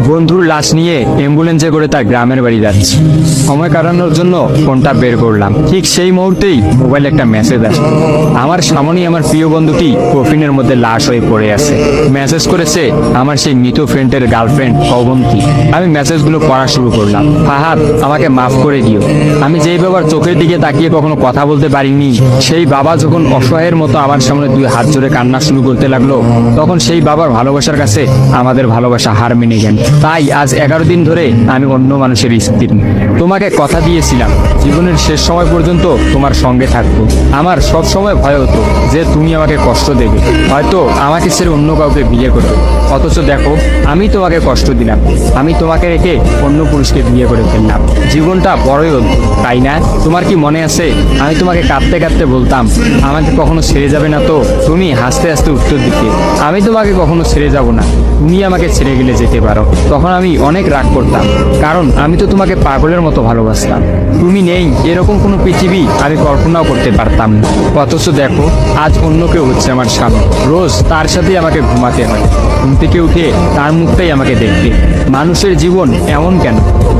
বন্ধুর লাশ নিয়ে অ্যাম্বুলেন্সে করে তার গ্রামের বাড়ি যাচ্ছি। সময় কাটানোর জন্য ফোনটা বের করলাম। ঠিক সেই মুহূর্তেই মোবাইলে একটা মেসেজ আসে। আমার সামনেই আমার প্রিয় বন্ধুটি কফিনের মধ্যে লাশ হয়ে পড়ে আছে। মেসেজ করেছে আমার সেই মৃত ফ্রেন্ডের গার্লফ্রেন্ড অবন্তী। আমি মেসেজগুলো পড়া শুরু করলাম। ফাহাদ, আমাকে মাফ করে দিও। আমি যেই বাবার চোখের দিকে তাকিয়ে কখনো কথা বলতে পারিনি, সেই বাবা যখন অসহায়ের মতো আমার সামনে দুই হাত জোড়ে কান্না শুরু করতে লাগলো, তখন সেই বাবার ভালোবাসার কাছে আমাদের ভালোবাসা হার মেনে গেল। তাই আজ 11 দিন ধরে আমি অন্য মানুষের স্ত্রী। তোমাকে কথা দিয়েছিলাম জীবনের শেষ সময় পর্যন্ত তোমার সঙ্গে থাকবো। আমার সব সময় ভয় হতো যে তুমি আমাকে কষ্ট দেবে, হয়তো আমাকে ছেড়ে অন্য কাউকে বিয়ে করবে। অথচ দেখো, আমি তোমাকে কষ্ট দিলাম, আমি তোমাকে রেখে অন্য পুরুষকে বিয়ে করে ফেললাম। জীবনটা বড়ই অদ্ভুত, তাই না? তোমার কি মনে আছে আমি তোমাকে কাঁদতে কাঁদতে বলতাম আমাকে কখনো ছেড়ে যাবে না? তো তুমি হাসতে হাসতে উত্তর দিতে আমি তোমাকে কখনো ছেড়ে যাব না, তুমি আমাকে ছেড়ে গেলে যেতে পারো। তখন আমি অনেক রাগ করতাম, কারণ আমি তো তোমাকে পাগলের মতো ভালোবাসতাম। তুমি নেই এরকম কোনো পৃথিবী আমি কল্পনাও করতে পারতাম না। অথচ দেখো, আজ অন্য কেউ হচ্ছে আমার সামনে। রোজ তার সাথেই আমাকে ঘুমাতে হয়, ঘুম থেকে উঠে তার মুখটাই আমাকে দেখতে। মানুষের জীবন এমন কেন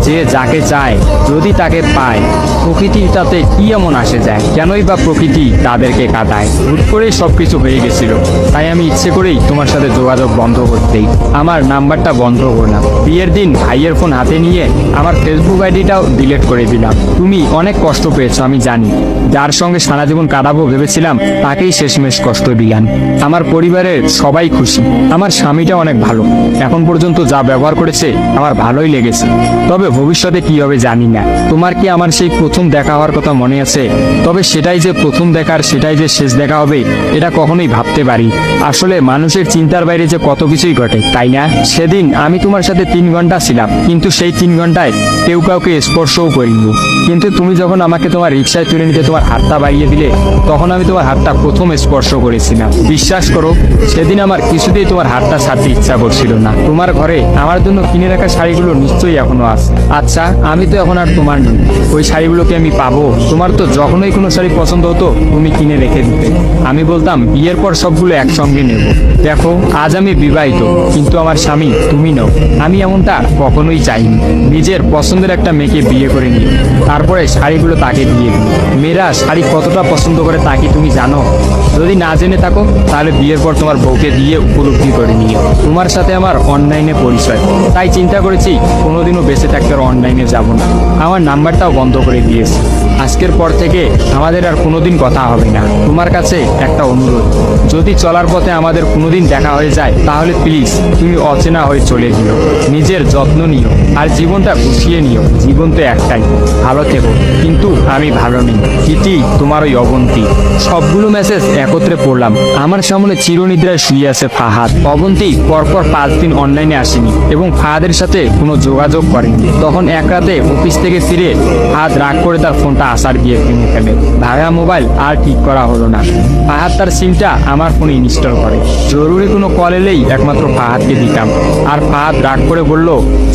যে যাকে চায় যদি তাকে পায়? প্রকৃতির তাতে কি এমন আসে যায়? কেনই বা প্রকৃতি তাদেরকে কাঁদায়? হুট করেই সবকিছু হয়ে গেছিল, তাই আমি ইচ্ছে করেই তোমার সাথে যোগাযোগ বন্ধ করতেই আমার নাম্বারটা বন্ধ করলাম। বিয়ের দিন ভাইয়ের ফোন হাতে নিয়ে আমার ফেসবুক আইডিটাও ডিলিট করে দিলাম। তুমি অনেক কষ্ট পেয়েছো আমি জানি, যার সঙ্গে সারা জীবন কাটাবো ভেবেছিলাম তাকেই শেষমেশ কষ্ট দিলাম। আমার পরিবারের সবাই খুশি, আমার স্বামীটা অনেক ভালো, এখন পর্যন্ত যা ব্যবহার করেছে আমার ভালোই লেগেছে। তবে ভবিষ্যতে কি হবে জানি না। তোমার কি আমার সেই প্রথম দেখা হওয়ার কথা মনে আছে? তবে সেটাই যে প্রথম দেখার, সেটাই যে শেষ দেখা হবে, এটা কখনোই ভাবতে পারি। আসলে মানুষের চিন্তার বাইরে যে কত কিছুই ঘটে, তাই না? সেদিন আমি তোমার সাথে 3 ঘন্টা ছিলাম, কিন্তু সেই 3 ঘন্টায় কেউ কাউকে স্পর্শও করিনি। কিন্তু তুমি যখন আমাকে তোমার রিক্সায় তুলে নিতে তোমার হাতটা বাড়িয়ে দিলে, তখন আমি তোমার হাতটা প্রথম স্পর্শ করেছিলাম। বিশ্বাস করো, সেদিন আমার কিছুতেই তোমার হাতটা ছাড়তে ইচ্ছা করছিল না। তোমার ঘরে আমার জন্য কিনে রাখা শাড়িগুলো নিশ্চয়ই এখনো আছে। আচ্ছা, আমি তো এখন আর তোমার নই, ওই শাড়িগুলোকে আমি পাবো? তোমার তো যখনই কোনো শাড়ি পছন্দ হতো তুমি কিনে রেখে দিতে, আমি বলতাম বিয়ের পর সবগুলো একসঙ্গে নেব। দেখো, আজ আমি বিবাহিত, কিন্তু আমার স্বামী তুমি নও। আমি এমনটা কখনোই চাইনি। নিজের পছন্দের একটা মেয়েকে বিয়ে করে নিই, তারপরে শাড়িগুলো তাকে দিয়ে দিই। মেয়েরা শাড়ি কতটা পছন্দ করে তা কি তুমি জানো? যদি না জেনে থাকো তাহলে বিয়ের পর তোমার বউকে দিয়ে উপলব্ধি করে নিও। তোমার সাথে আমার অনলাইনে পরিচয়, তাই চিন্তা করেছি কোনোদিনও বেঁচে থাকতে আর অনলাইনে যাব না। আমার নাম্বারটাও বন্ধ করে দিয়েছি। আজকের পর থেকে আমাদের আর কোনোদিন কথা হবে না। তোমার কাছে একটা অনুরোধ, যদি চলার পথে আমাদের কোনোদিন দেখা হয়ে যায় তাহলে প্লিজ তুমি অচেনা হয়ে চলে যেও। নিজের যত্ন নিও আর জীবনটা গুছিয়ে নিও। জীবন তো একটাই, ভালো থেকো। কিন্তু আমি ভালো নেই, ইতি তোমার ওই অবন্তী। সবগুলো মেসেজ একত্রে পড়লাম। আমার সামনে চিরনিদ্রায় শুয়ে আছে ফাহাদ। অবন্তী পরপর 5 দিন অনলাইনে আসেনি এবং ফাহাদের সাথে কোনো যোগাযোগ করেনি। তখন এক রাতে অফিস থেকে ফিরে ফাহাদ রাগ করে তার ফোনটা আসার গিয়ে কিনে ফেলে। ভাঙা মোবাইল আর ঠিক করা হলো না। ফাহাদ তার সিমটা আমার ফোনে ইনস্টল করে। জরুরি কোনো কল এলেই একমাত্র ফাহাদকে দিতাম। আর ফাহাদ রাগ করে বলল,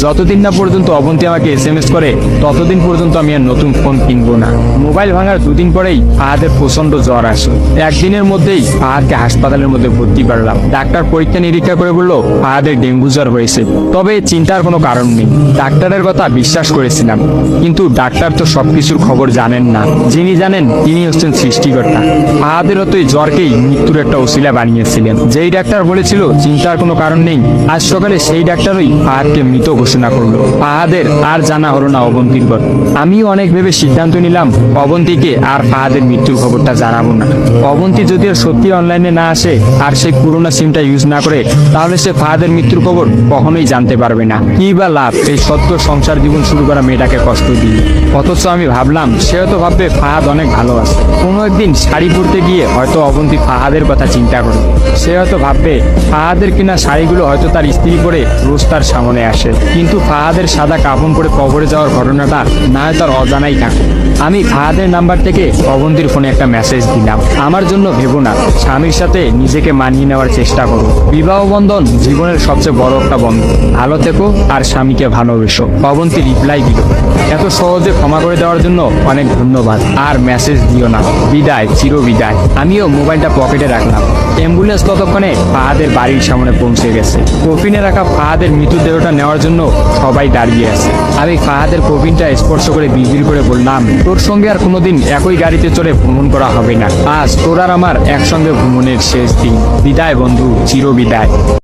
যতদিন না পর্যন্ত অবন্তী আমাকে SMS করে ততদিন পর্যন্ত আমি আর নতুন ফোন কিনবো না। মোবাইল ভাঙার 2 দিন পরেই ফাহাদের প্রচন্ড জ্বর আসে। একদিনের মধ্যেই ফাহাদকে হাসপাতালের মধ্যে ভর্তি করলাম। ডাক্তার পরীক্ষা নিরীক্ষা করে বলল ফাহাদের ডেঙ্গু জ্বর হয়েছে। তবে চিন্তার কোনো কারণ নেই, ডাক্তারের কথা বিশ্বাস করেছিলাম। কিন্তু ডাক্তার তো সবকিছুর খবর জানেন না, যিনি জানেন তিনি হচ্ছেন সৃষ্টিকর্তা। ফাহাদের হয়তো এই জ্বরকেই মৃত্যুর একটা ওসিলা বানিয়েছিলেন। যেই ডাক্তার বলেছিল চিন্তার কোনো কারণ নেই, আজ সকালে সেই ডাক্তারই ফাহাদকে মৃত ঘোষণা করলো। ফাহাদের আর জানা হলো না অবন্তীর কথা। আমিও অনেক ভেবে সিদ্ধান্ত নিলাম অবন্তীকে আর ফাহাদের মৃত্যুর খবরটা জানাবো না। অবন্তী যদি আর সত্যি অনলাইনে না আসে আর সেই পুরোনো সিমটা ইউজ না করে, তাহলে সে ফাহাদের মৃত্যুর খবর কখনোই জানতে পারবে না। কি বা লাভ এই সত্য সংসার জীবন শুরু করা মেয়েটাকে কষ্ট দিয়ে? অথচ আমি ভাবলাম সে হয়তো ভাববে ফাহাদ অনেক ভালো আছে। কোনো একদিন শাড়ি পরতে গিয়ে হয়তো অবন্তী ফাহাদের কথা চিন্তা করে। সে হয়তো ভাববে ফাহাদের কিনা শাড়িগুলো হয়তো তার স্ত্রী পরে রোজ তার সামনে আসে, কিন্তু ফাহাদের সাদা কাফন পরে কবরে যাওয়ার ঘটনাটা না হয় তার অজানাই থাকে। আমি ফাহাদের নাম্বার থেকে অবন্তীর ফোনে একটা মেসেজ দিলাম, আমার জন্য ভেবো না, স্বামীর সাথে নিজেকে মানিয়ে নেওয়ার চেষ্টা করো। বিবাহ বন্ধন জীবনের সবচেয়ে বড় একটা বন্ধন, ভালো থেকো আর স্বামীকে ভালোবেসো। অবন্তী রিপ্লাই দিল, এত সহজে ক্ষমা করে দেওয়ার জন্য অনেক ধন্যবাদ, আর মেসেজ দিও না, বিদায়, চির বিদায়। আমিও মোবাইলটা পকেটে রাখলাম। অ্যাম্বুলেন্স ততক্ষণে ফাহাদের বাড়ির সামনে পৌঁছে গেছে। কফিনে রাখা ফাহাদের মৃতদেহটা নেওয়ার জন্য সবাই দাঁড়িয়ে আছে। আমি ফাহাদের কফিনটা স্পর্শ করে বিড়বিড় করে বললাম, তোর সঙ্গে আর কোনোদিন একই গাড়িতে চড়ে ভ্রমণ করা হবে না। আজ তোর আর আমার একসঙ্গে ভ্রমণের শেষ দিন। বিদায় বন্ধু, চির বিদায়।